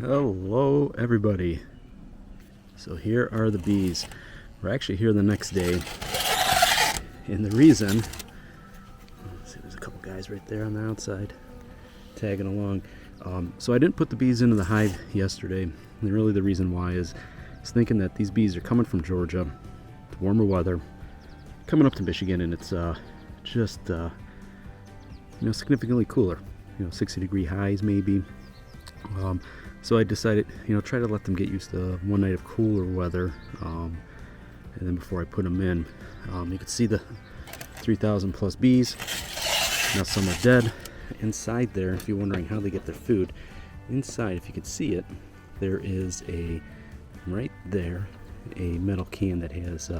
Hello everybody. So here are the bees. We're actually here the next day, and the reason, see, there's a couple guys right there on the outside tagging along. So I didn't put the bees into the hive yesterday, and really the reason why is I was thinking that these bees are coming from Georgia, warmer weather, coming up to Michigan, and it's just significantly cooler, 60-degree highs maybe. So I decided, try to let them get used to one night of cooler weather, and then before I put them in. You can see the 3,000 plus bees. Now some are dead. Inside there, if you're wondering how they get their food, inside, if you can see it, there is right there, a metal can that has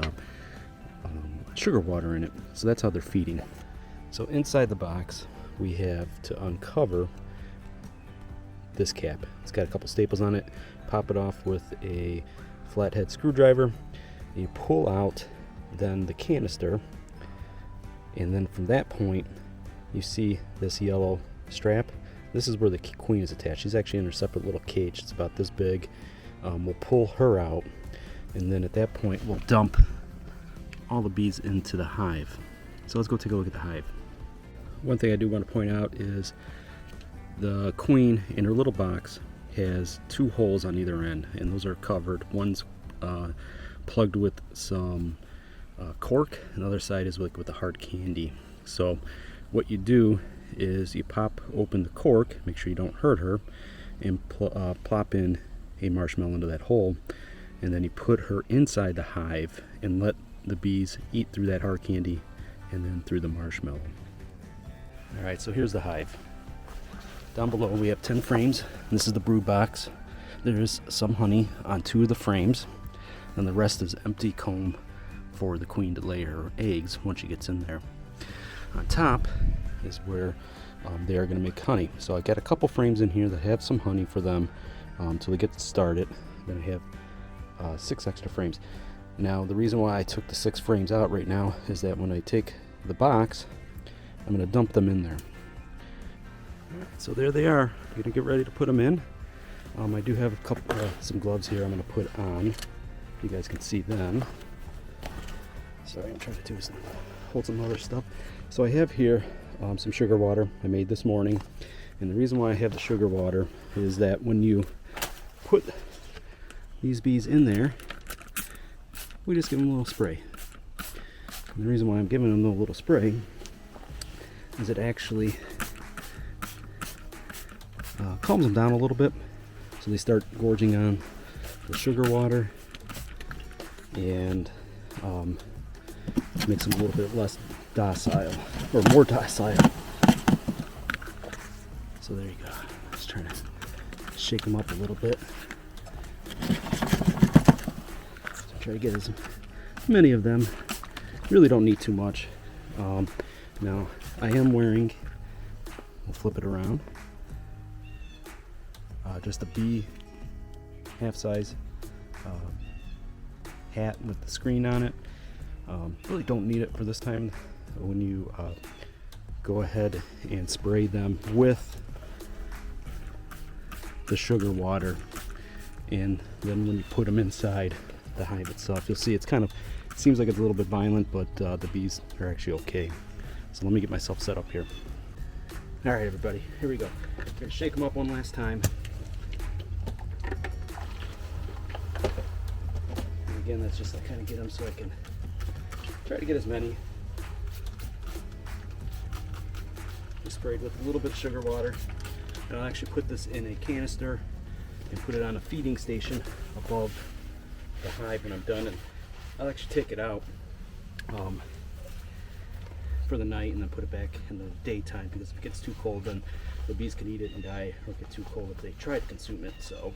sugar water in it. So that's how they're feeding. So inside the box, we have to uncover this cap. It's got a couple staples on it. Pop it off with a flathead screwdriver. You pull out then the canister, and then from that point you see this yellow strap. This is where the queen is attached. She's actually in her separate little cage. It's about this big. We'll pull her out, and then at that point we'll dump all the bees into the hive. So let's go take a look at the hive. One thing I do want to point out is the queen in her little box has two holes on either end, and those are covered. One's plugged with some cork, and the other side is with a hard candy. So what you do is you pop open the cork, make sure you don't hurt her, and plop in a marshmallow into that hole, and then you put her inside the hive and let the bees eat through that hard candy and then through the marshmallow. Alright, so here's the hive. Down below we have 10 frames. This is the brood box. There's some honey on 2 of the frames, and the rest is empty comb for the queen to lay her eggs once she gets in there. On top is where they are going to make honey. So I got a couple frames in here that have some honey for them till they get started. Then I have 6 extra frames. Now the reason why I took the 6 frames out right now is that when I take the box, I'm going to dump them in there. So there they are. I'm going to get ready to put them in. I do have some gloves here I'm going to put on. You guys can see them. Sorry, I'm trying to hold some other stuff. So I have here some sugar water I made this morning. And the reason why I have the sugar water is that when you put these bees in there, we just give them a little spray. And the reason why I'm giving them a little spray is it actually calms them down a little bit, so they start gorging on the sugar water, and makes them a little bit less docile, or more docile. So there you go. Just trying to shake them up a little bit. So try to get as many of them. Really don't need too much. Now I am wearing, we'll flip it around, just a bee half-size hat with the screen on it. Really don't need it for this time. When you go ahead and spray them with the sugar water, and then when you put them inside the hive itself, you'll see it seems like it's a little bit violent, but the bees are actually okay. So let me get myself set up here. All right, everybody, here we go. Gonna shake them up one last time. And again, that's just to kind of get them so I can try to get as many. Just sprayed with a little bit of sugar water, and I'll actually put this in a canister and put it on a feeding station above the hive when I'm done, and I'll actually take it out for the night and then put it back in the daytime, because if it gets too cold, then the bees can eat it and die, or get too cold if they try to consume it. So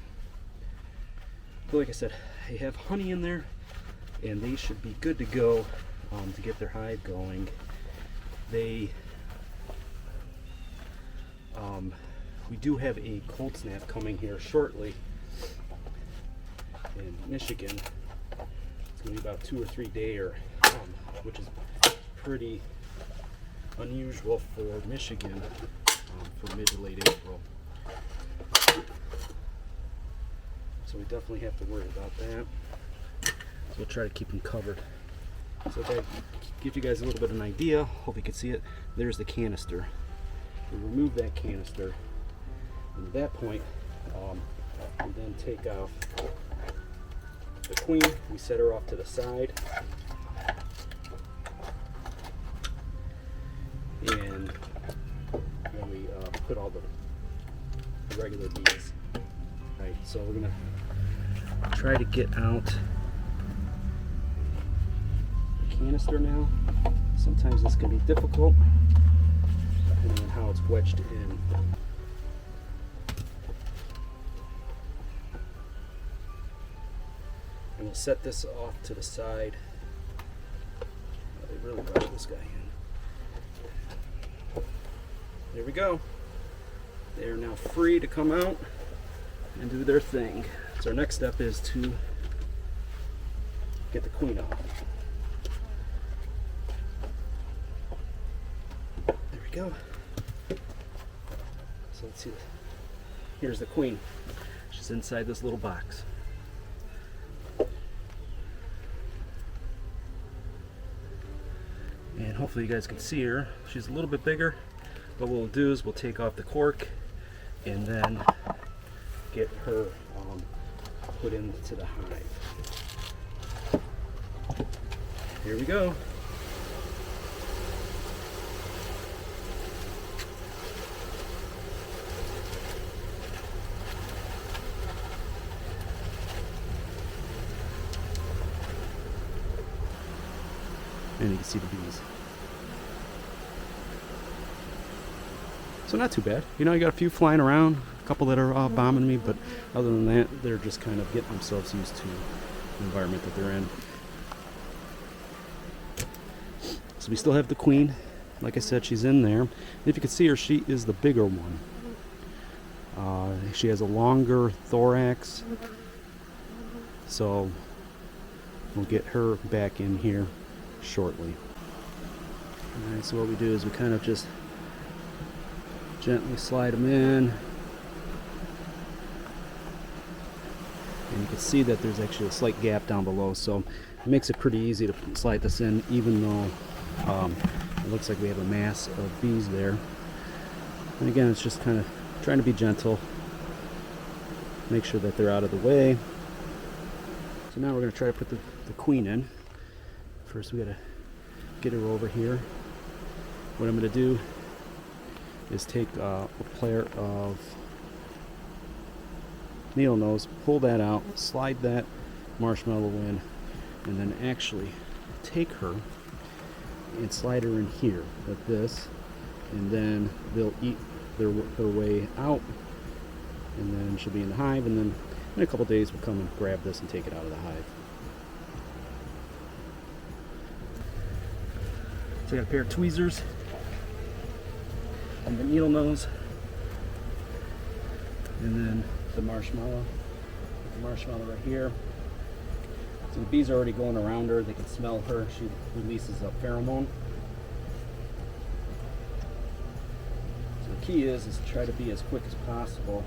like I said, I have honey in there, and they should be good to go to get their hive going. We do have a cold snap coming here shortly in Michigan. It's going to be about 2 or 3 days, which is pretty unusual for Michigan for mid to late April. we definitely have to worry about that. So we'll try to keep them covered. So that gives you guys a little bit of an idea. Hope you can see it. There's the canister. We remove that canister, and at that point, we then take off the queen. We set her off to the side, and then we put all the regular bees. Right. So we're gonna try to get out the canister now. Sometimes this can be difficult, depending on how it's wedged in. And we'll set this off to the side. Oh, they really rushed this guy in. There we go. They are now free to come out and do their thing. So our next step is to get the queen off. There we go. So let's see. Here's the queen. She's inside this little box. And hopefully you guys can see her. She's a little bit bigger, but what we'll do is we'll take off the cork and then get her put into the hive. Here we go. And you can see the bees. So not too bad. You know, you got a few flying around, a couple that are bombing me, but other than that, they're just kind of getting themselves used to the environment that they're in. So we still have the queen. Like I said, she's in there. And if you can see her, she is the bigger one. She has a longer thorax. So we'll get her back in here shortly. Alright, so what we do is we kind of just gently slide them in, and you can see that there's actually a slight gap down below, so it makes it pretty easy to slide this in, even though it looks like we have a mass of bees there. And again, it's just kind of trying to be gentle, make sure that they're out of the way. So now we're going to try to put the queen in. First we got to get her over here. What I'm going to do is take a pair of needle nose, pull that out, slide that marshmallow in, and then actually take her and slide her in here like this, and then they'll eat their way out, and then she'll be in the hive, and then in a couple days we'll come and grab this and take it out of the hive. So I got a pair of tweezers and the needle nose, and then the marshmallow. The marshmallow right here. So the bees are already going around her. They can smell her. She releases a pheromone. So the key is to try to be as quick as possible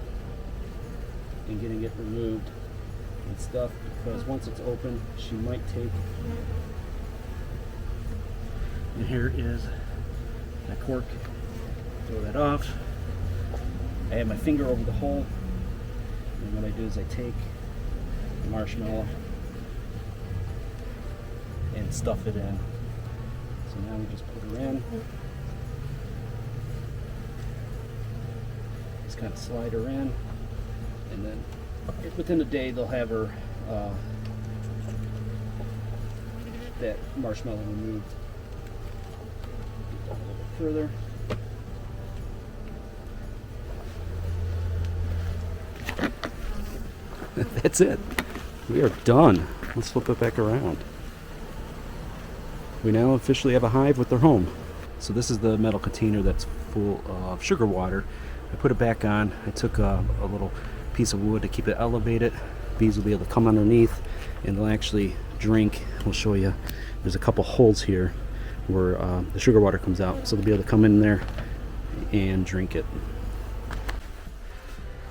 in getting it removed and stuff, because once it's open, she might take. And here is my cork. Throw that off. I have my finger over the hole, and what I do is I take the marshmallow and stuff it in. So now we just put her in. Just kind of slide her in, and then within a day they'll have her that marshmallow removed. A little bit further. That's it. We are done. Let's flip it back around. We now officially have a hive with their home. So this is the metal container that's full of sugar water. I put it back on. I took a little piece of wood to keep it elevated. Bees will be able to come underneath and they'll actually drink. We'll show you. There's a couple holes here where the sugar water comes out, so they'll be able to come in there and drink it.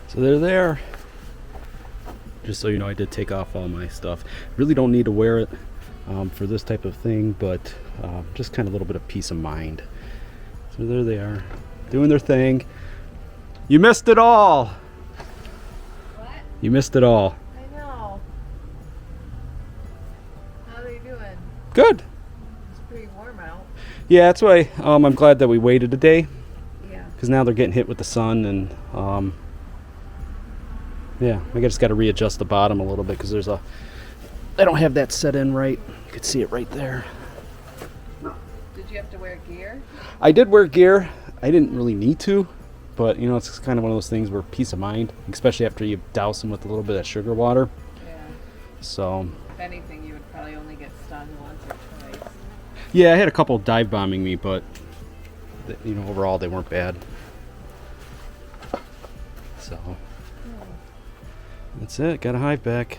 So they're there. just so you know, I did take off all my stuff. Really don't need to wear it for this type of thing, but just kind of a little bit of peace of mind. So there they are, doing their thing. You missed it all. What? You missed it all. I know. How are you doing? Good. It's pretty warm out. Yeah, that's why I'm glad that we waited a day, Yeah. because now they're getting hit with the sun, and yeah, I just got to readjust the bottom a little bit because there's I don't have that set in right. You can see it right there. Did you have to wear gear? I did wear gear. I didn't really need to, but you know, it's kind of one of those things where peace of mind, especially after you douse them with a little bit of sugar water. Yeah. So If anything, you would probably only get stung once or twice. yeah, I had a couple dive bombing me, but you know, overall they weren't bad. So that's it. Got a hive back.